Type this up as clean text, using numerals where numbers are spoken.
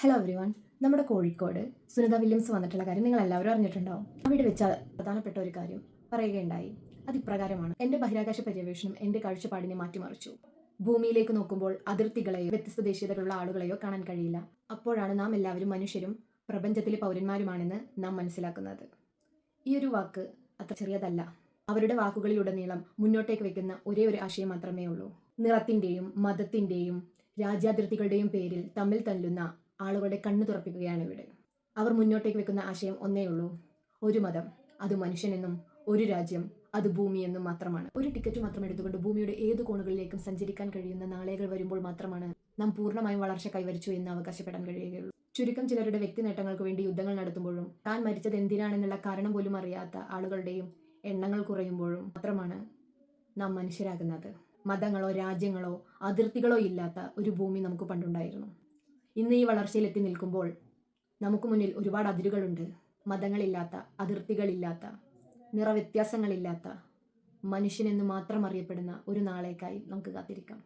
Hello every one. നമ്മുടെ Kozhikode Sunitha Williams വന്നിട്ടുള്ള കാര്യം നിങ്ങൾ എല്ലാവരും അറിഞ്ഞിട്ടുണ്ടാവും. അവിടെ വെച്ച പ്രധാനപ്പെട്ട ഒരു കാര്യം പറയുകയുണ്ടായി. അത് ഇപ്രകാരമാണ്: എൻ്റെ ബഹിരാകാശ പര്യവേഷണം എൻ്റെ കാഴ്ചപ്പാടിനെ മാറ്റിമറിച്ചു. ഭൂമിയിലേക്ക് നോക്കുമ്പോൾ അതിർത്തികളെയോ വ്യത്യസ്ത ദേശീയതകളുള്ള ആളുകളെയോ കാണാൻ കഴിയില്ല. അപ്പോഴാണ് നാം എല്ലാവരും മനുഷ്യരും പ്രപഞ്ചത്തിലെ പൗരന്മാരുമാണെന്ന് നാം മനസ്സിലാക്കുന്നത്. ഈ ഒരു വാക്ക് അത്ര ചെറിയതല്ല. അവരുടെ വാക്കുകളിലുടനീളം മുന്നോട്ടേക്ക് വെക്കുന്ന ഒരേ ഒരു ആശയം മാത്രമേ ഉള്ളൂ. നിറത്തിൻ്റെയും മതത്തിൻ്റെയും രാജ്യാതിർത്തികളുടെയും പേരിൽ തമ്മിൽ തല്ലുന്ന ആളുകളുടെ കണ്ണു തുറപ്പിക്കുകയാണ് ഇവിടെ. അവർ മുന്നോട്ടേക്ക് വെക്കുന്ന ആശയം ഒന്നേ ഉള്ളൂ: ഒരു മതം, അത് മനുഷ്യനെന്നും; ഒരു രാജ്യം, അത് ഭൂമിയെന്നും മാത്രമാണ്. ഒരു ടിക്കറ്റ് മാത്രം എടുത്തുകൊണ്ട് ഭൂമിയുടെ ഏത് കോണുകളിലേക്കും സഞ്ചരിക്കാൻ കഴിയുന്ന നാളുകൾ വരുമ്പോൾ മാത്രമാണ് നാം പൂർണ്ണമായും വളർച്ച കൈവരിച്ചു എന്ന് അവകാശപ്പെടാൻ കഴിയുകയുള്ളൂ. ചുരുക്കം ചിലരുടെ വ്യക്തി നേട്ടങ്ങൾക്ക് വേണ്ടി യുദ്ധങ്ങൾ നടത്തുമ്പോഴും താൻ മരിച്ചത് എന്തിനാണെന്നുള്ള കാരണം പോലും അറിയാത്ത ആളുകളുടെയും എണ്ണങ്ങൾ കുറയുമ്പോഴും മാത്രമാണ് നാം മനുഷ്യരാകുന്നത്. മതങ്ങളോ രാജ്യങ്ങളോ അതിർത്തികളോ ഇല്ലാത്ത ഒരു ഭൂമി നമുക്ക് പണ്ടുണ്ടായിരുന്നു. ഇന്ന് ഈ വളർച്ചയിൽ എത്തി നിൽക്കുമ്പോൾ നമുക്ക് മുന്നിൽ ഒരുപാട് അതിരുകളുണ്ട്. മതങ്ങളില്ലാത്ത, അതിർത്തികളില്ലാത്ത, നിറവ്യത്യാസങ്ങളില്ലാത്ത, മനുഷ്യനെന്ന് മാത്രം അറിയപ്പെടുന്ന ഒരു നാളേക്കായി നമുക്ക് കാത്തിരിക്കാം.